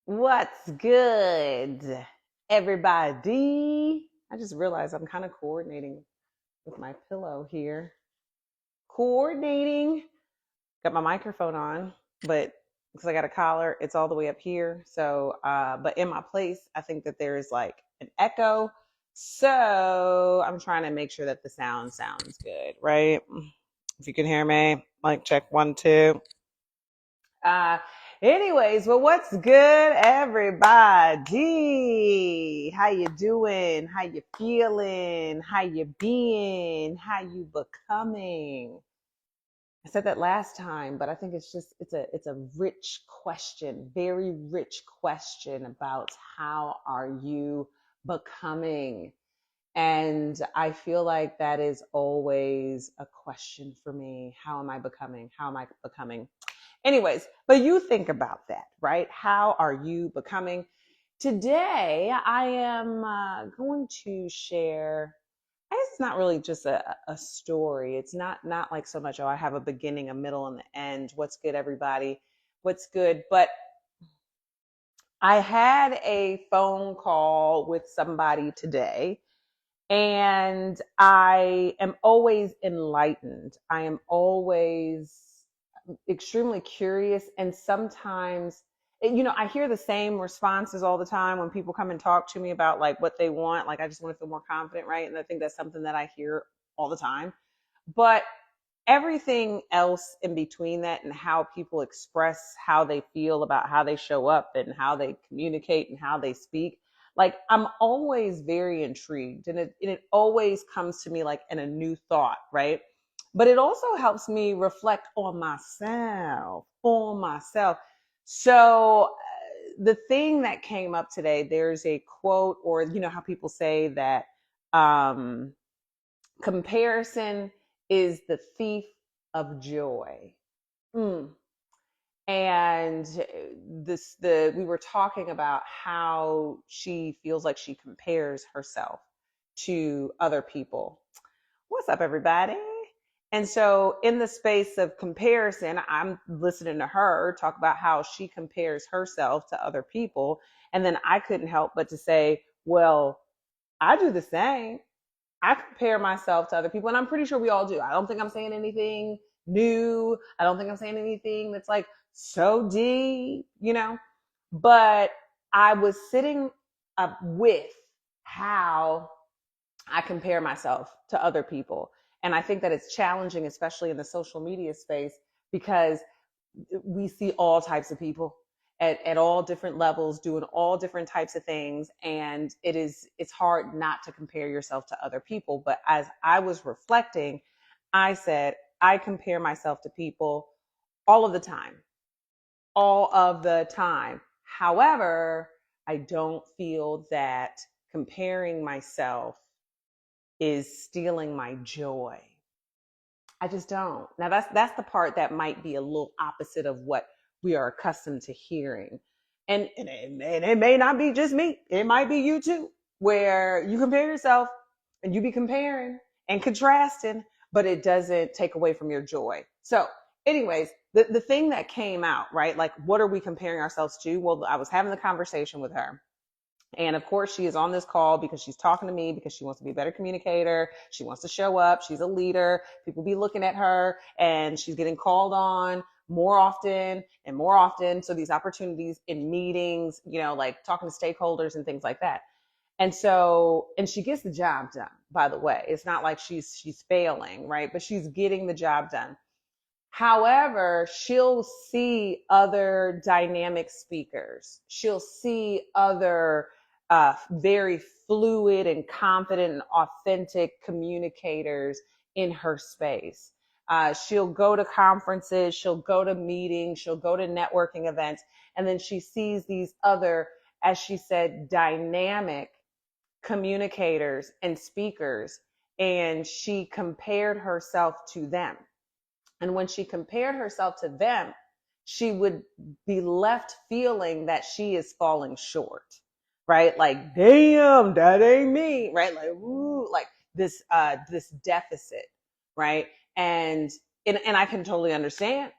What's good, everybody? I just realized I'm kind of coordinating with my pillow here. Coordinating. Got my microphone on, but because I got a collar, it's all the way up here. But in my place, I think that there's like an echo. So I'm trying to make sure that the sound sounds good, right? If you can hear me, mic check 1, 2. Uh, Anyways, well, what's good, everybody? How you doing? How you feeling? How you being? How you becoming? I said that last time, but I think it's a rich question, very rich question about how are you becoming? And I feel like that is always a question for me. How am I becoming? How am I becoming? Anyways, but you think about that, right? How are you becoming? Today, I am going to share. I guess it's not really just a story. It's not like so much. Oh, I have a beginning, a middle, and the end. What's good, everybody? What's good? But I had a phone call with somebody today, and I am always enlightened. I am always extremely curious, and sometimes I hear the same responses all the time when people come and talk to me about like what they want. Like, I just want to feel more confident, right? And I think that's something that I hear all the time. But everything else in between that, and how people express how they feel about how they show up and how they communicate and how they speak, like, I'm always very intrigued, and it always comes to me like in a new thought, right? But it also helps me reflect on myself. So the thing that came up today, there's a quote, or how people say that um comparison is the thief of joy. Mm. And the we were talking about how she feels like she compares herself to other people. What's up, everybody? And so, in the space of comparison, I'm listening to her talk about how she compares herself to other people. And then I couldn't help but to say, well, I do the same. I compare myself to other people, and I'm pretty sure we all do. I don't think I'm saying anything new. I don't think I'm saying anything that's like so deep. But I was sitting up with how I compare myself to other people. And I think that it's challenging, especially in the social media space, because we see all types of people at all different levels doing all different types of things. And it's hard not to compare yourself to other people. But as I was reflecting, I said, I compare myself to people all of the time, all of the time. However, I don't feel that comparing myself is stealing my joy. I just don't. Now that's the part that might be a little opposite of what we are accustomed to hearing. And it may not be just me. It might be you too, where you compare yourself and you be comparing and contrasting, but it doesn't take away from your joy. So, anyways, the thing that came out, right? Like, what are we comparing ourselves to? Well, I was having the conversation with her, and of course, she is on this call because she's talking to me, because she wants to be a better communicator. She wants to show up. She's a leader. People be looking at her, and she's getting called on more often and more often. So these opportunities in meetings, like talking to stakeholders and things like that. And she gets the job done, by the way. It's not like she's failing, right? But she's getting the job done. However, she'll see other dynamic speakers. She'll see other very fluid and confident and authentic communicators in her space. She'll go to conferences, she'll go to meetings, she'll go to networking events, and then she sees these other, as she said, dynamic communicators and speakers, and she compared herself to them. And when she compared herself to them, she would be left feeling that she is falling short, right? Like, damn, that ain't me, right? Like, ooh, like this deficit, right? And I can totally understand.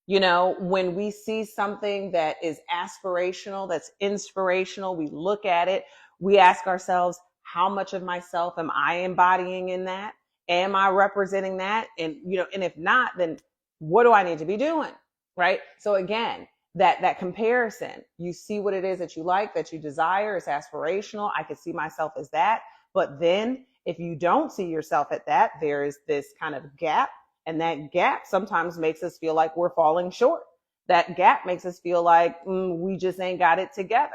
When we see something that is aspirational, that's inspirational, we look at it, we ask ourselves, how much of myself am I embodying in that? Am I representing that? And if not, then what do I need to be doing? Right. So again, that comparison, you see what it is that you like, that you desire, is aspirational. I could see myself as that. But then if you don't see yourself at that, there is this kind of gap, and that gap sometimes makes us feel like we're falling short. That gap makes us feel like we just ain't got it together.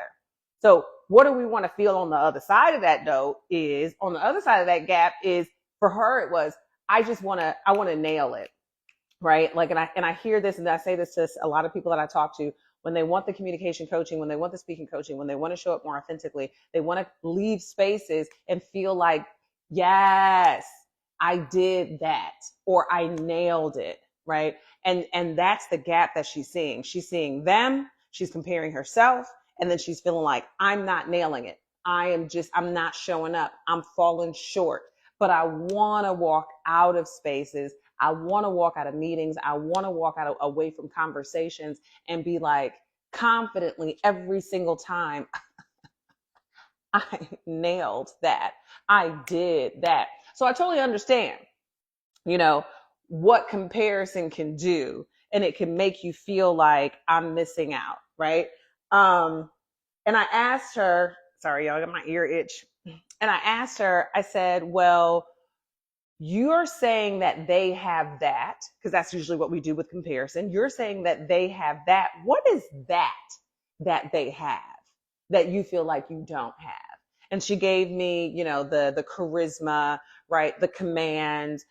So what do we want to feel on the other side of that, though? Is on the other side of that gap is, for her, it was, I want to nail it. Right. Like, and I hear this, and I say this to a lot of people that I talk to, when they want the communication coaching, when they want the speaking coaching, when they want to show up more authentically, they want to leave spaces and feel like, yes, I did that, or I nailed it. Right. And that's the gap that she's seeing. She's seeing them, she's comparing herself, and then she's feeling like, I'm not nailing it. I'm not showing up. I'm falling short. But I want to walk out of spaces. I want to walk out of meetings. I want to walk away from conversations and be like, confidently every single time, I nailed that. I did that. So I totally understand, you know, what comparison can do. And it can make you feel like I'm missing out. Right. And I asked her, sorry, y'all, I got my ear itch. And I asked her, I said, well, you're saying that they have that, because that's usually what we do with comparison. You're saying that they have that. What is that they have that you feel like you don't have? And she gave me, the charisma, right? The command,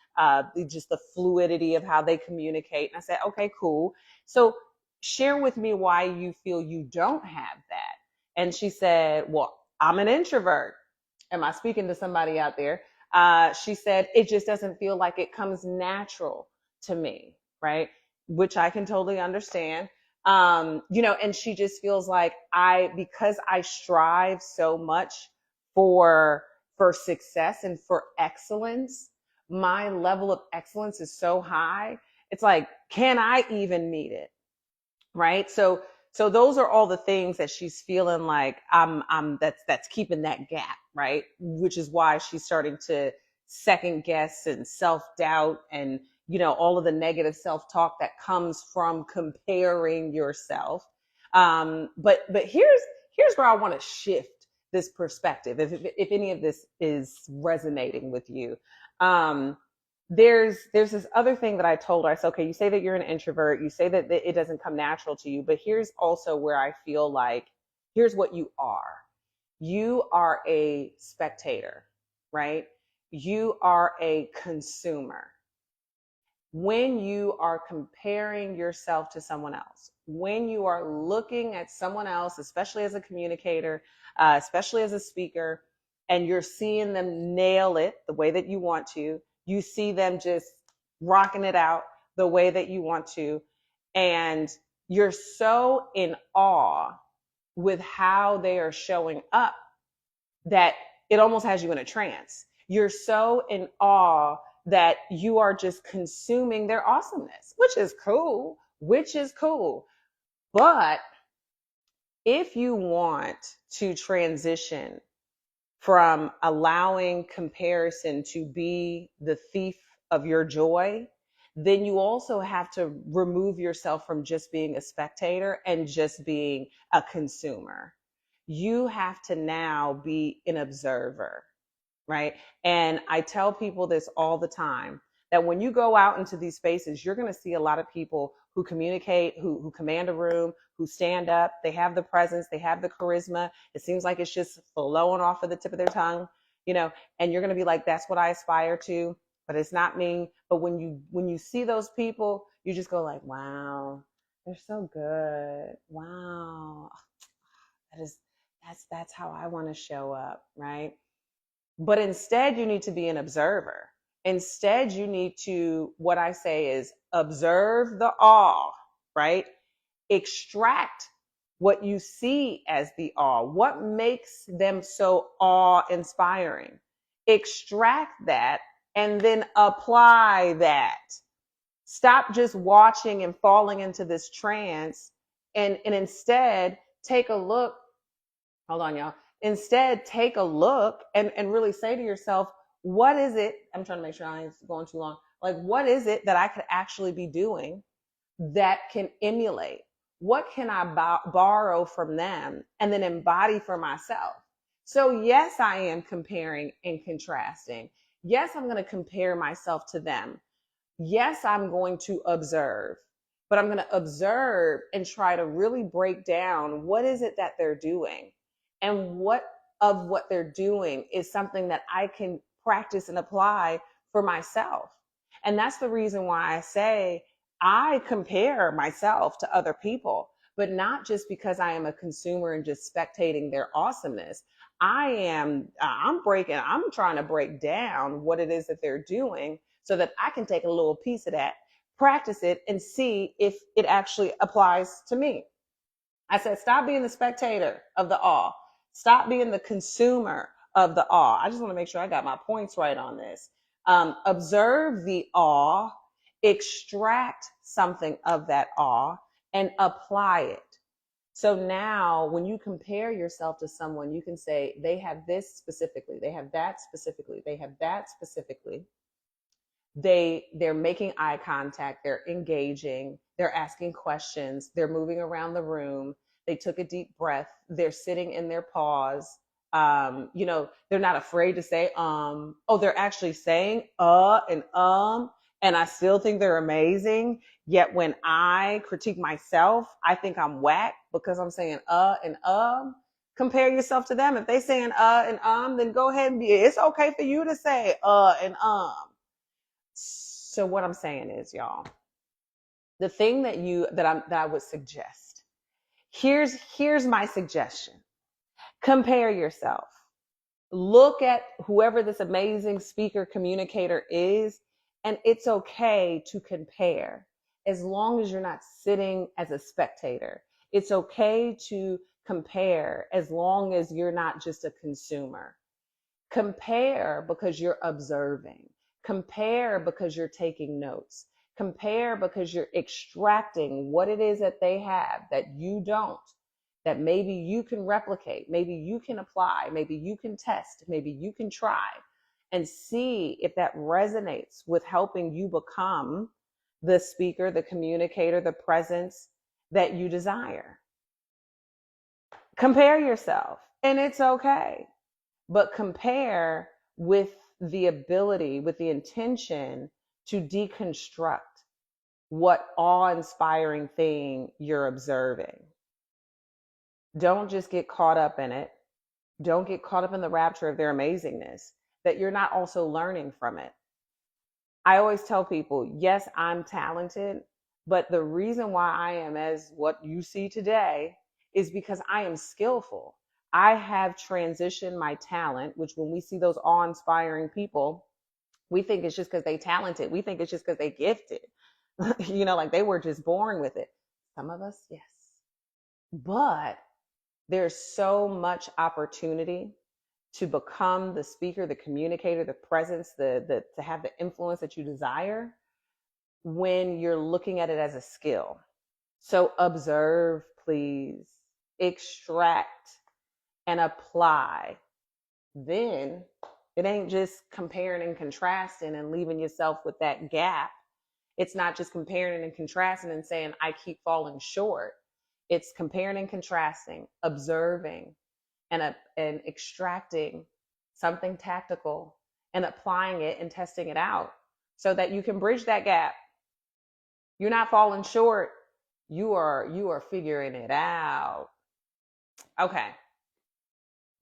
just the fluidity of how they communicate. And I said, okay, cool. So share with me why you feel you don't have that. And she said, well, I'm an introvert. Am I speaking to somebody out there? She said, it just doesn't feel like it comes natural to me, right? Which I can totally understand. And she just feels like because I strive so much for success and for excellence, my level of excellence is so high. It's like, can I even meet it? Right. So those are all the things that she's feeling like that's keeping that gap, right? Which is why she's starting to second guess and self-doubt, and all of the negative self-talk that comes from comparing yourself. But here's where I want to shift this perspective, if any of this is resonating with you. There's this other thing that I told her. I said, okay, you say that you're an introvert, you say that it doesn't come natural to you, but here's also where I feel like, here's what you are. You are a spectator, right? You are a consumer. When you are comparing yourself to someone else, when you are looking at someone else, especially as a communicator, especially as a speaker, and you're seeing them nail it the way that you want to, you see them just rocking it out the way that you want to, and you're so in awe with how they are showing up that it almost has you in a trance. You're so in awe that you are just consuming their awesomeness, which is cool, But if you want to transition from allowing comparison to be the thief of your joy, then you also have to remove yourself from just being a spectator and just being a consumer. You have to now be an observer, right? And I tell people this all the time, that when you go out into these spaces, you're going to see a lot of people who communicate, who command a room, who stand up. They have the presence, they have the charisma. It seems like it's just flowing off of the tip of their tongue, and you're going to be like, that's what I aspire to, but it's not me. But when you see those people, you just go like, wow, they're so good. Wow. That's how I want to show up, right? But instead, you need to be an observer. Instead, you need to, what I say is, observe the awe, right? Extract what you see as the awe. What makes them so awe-inspiring? Extract that and then apply that. Stop just watching and falling into this trance, and instead take a look. Hold on, y'all. Instead, take a look and really say to yourself, what is it? I'm trying to make sure I ain't going too long. Like, what is it that I could actually be doing that can emulate? What can I borrow from them and then embody for myself? So, yes, I am comparing and contrasting. Yes, I'm going to compare myself to them. Yes, I'm going to observe, but I'm going to observe and try to really break down what is it that they're doing, and what of what they're doing is something that I can practice and apply for myself. And that's the reason why I say I compare myself to other people, but not just because I am a consumer and just spectating their awesomeness. I'm trying to break down what it is that they're doing so that I can take a little piece of that, practice it, and see if it actually applies to me. I said, stop being the spectator of the awe. Stop being the consumer of the awe. I just want to make sure I got my points right on this. Observe the awe, extract something of that awe, and apply it. So now when you compare yourself to someone, you can say, they have this specifically, they have that specifically, they have that specifically. They're making eye contact, they're engaging, they're asking questions, they're moving around the room, they took a deep breath, they're sitting in their pause. They're not afraid to say they're actually saying and I still think they're amazing. Yet when I critique myself, I think I'm whack because I'm saying and compare yourself to them. If they saying and then go ahead and it's okay for you to say and So what I'm saying is, y'all, the thing that I would suggest. Here's my suggestion. Compare yourself. Look at whoever this amazing speaker communicator is, and it's okay to compare as long as you're not sitting as a spectator. It's okay to compare as long as you're not just a consumer. Compare because you're observing. Compare because you're taking notes. Compare because you're extracting what it is that they have that you don't, that maybe you can replicate, maybe you can apply, maybe you can test, maybe you can try, and see if that resonates with helping you become the speaker, the communicator, the presence that you desire. Compare yourself, and it's okay. But compare with the ability, with the intention to deconstruct what awe-inspiring thing you're observing. Don't just get caught up in it. Don't get caught up in the rapture of their amazingness, that you're not also learning from it. I always tell people, yes, I'm talented, but the reason why I am as what you see today is because I am skillful. I have transitioned my talent, which when we see those awe-inspiring people, we think it's just because they talented. We think it's just because they gifted. Like they were just born with it. Some of us, yes. But there's so much opportunity to become the speaker, the communicator, the presence, to have the influence that you desire when you're looking at it as a skill. So observe, please, extract, and apply. Then it ain't just comparing and contrasting and leaving yourself with that gap. It's not just comparing and contrasting and saying, I keep falling short. It's comparing and contrasting, observing, and extracting something tactical and applying it and testing it out so that you can bridge that gap. You're not falling short. You are figuring it out. Okay.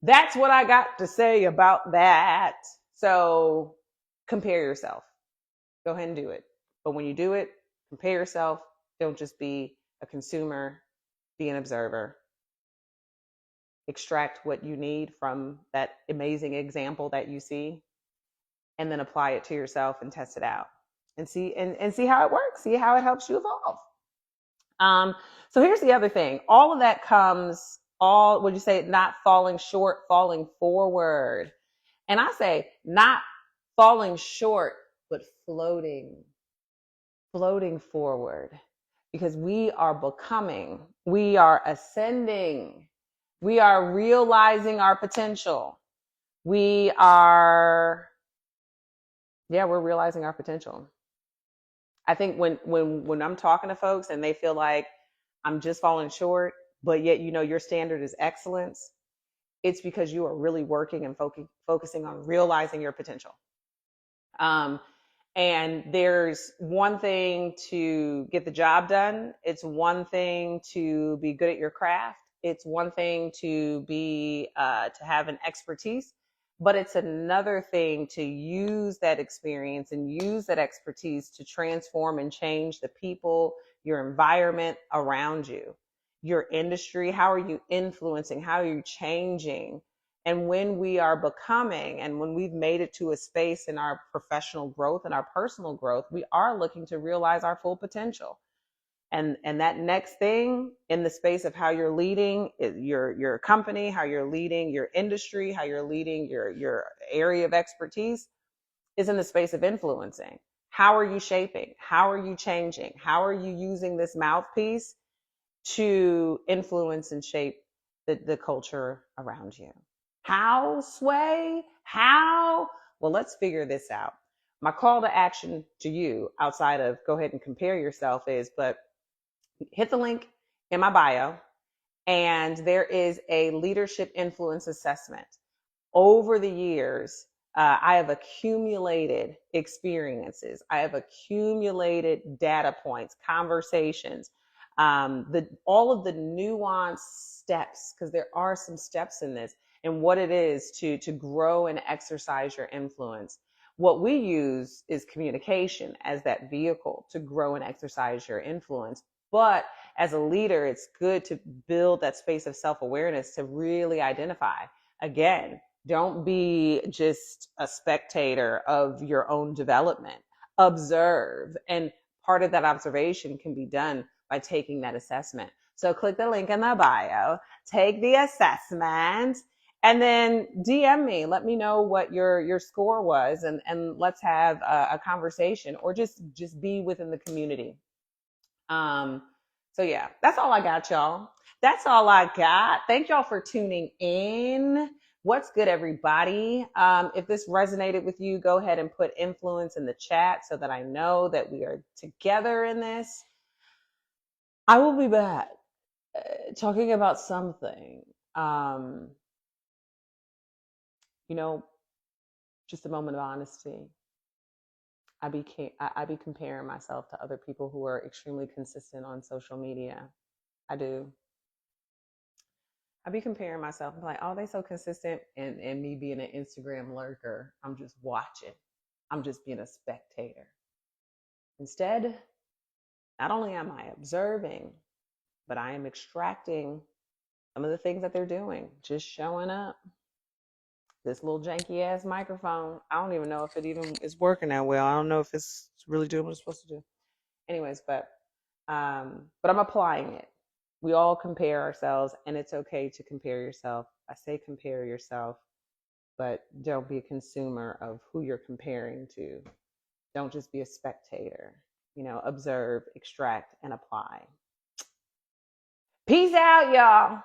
That's what I got to say about that. So compare yourself. Go ahead and do it. But when you do it, compare yourself. Don't just be a consumer, be an observer. Extract what you need from that amazing example that you see, and then apply it to yourself and test it out and see how it works, see how it helps you evolve. So here's the other thing. All of that comes, would you say, not falling short, falling forward. And I say not falling short, but floating floating forward because we are becoming, we are ascending, we are realizing our potential. We are, yeah, we're realizing our potential. I think when I'm talking to folks and they feel like I'm just falling short, but yet your standard is excellence, it's because you are really working and focusing on realizing your potential. Um, and there's one thing to get the job done. It's one thing to be good at your craft. It's one thing to be to have an expertise, but it's another thing to use that experience and use that expertise to transform and change the people, your environment around you, your industry. How are you influencing? How are you changing? And when we are becoming and when we've made it to a space in our professional growth and our personal growth, we are looking to realize our full potential. And that next thing in the space of how you're leading your company, how you're leading your industry, how you're leading your area of expertise is in the space of influencing. How are you shaping? How are you changing? How are you using this mouthpiece to influence and shape the culture around you? How, Sway? How? Well, let's figure this out. My call to action to you, outside of go ahead and compare yourself, is but hit the link in my bio, and there is a leadership influence assessment. Over the years, I have accumulated experiences. I have accumulated data points, conversations, all of the nuanced steps, because there are some steps in this, and what it is to grow and exercise your influence. What we use is communication as that vehicle to grow and exercise your influence. But as a leader, it's good to build that space of self-awareness to really identify. Again, don't be just a spectator of your own development. Observe. And part of that observation can be done by taking that assessment. So click the link in the bio, take the assessment, and then DM me. Let me know what your score was, and let's have a conversation, or just be within the community. So yeah, that's all I got, y'all. That's all I got. Thank y'all for tuning in. What's good, everybody? If this resonated with you, go ahead and put influence in the chat so that I know that we are together in this. I will be back talking about something. Um, you know, just a moment of honesty. I be comparing myself to other people who are extremely consistent on social media. I do. I be comparing myself. I'm like, oh, they so consistent, and me being an Instagram lurker, I'm just watching. I'm just being a spectator. Instead, not only am I observing, but I am extracting some of the things that they're doing, just showing up. This little janky ass microphone, I don't even know if it even is working that well. I don't know if it's really doing what it's supposed to do. Anyways, but I'm applying it. We all compare ourselves, and it's okay to compare yourself. I say compare yourself, but don't be a consumer of who you're comparing to. Don't just be a spectator. Observe, extract, and apply. Peace out, y'all.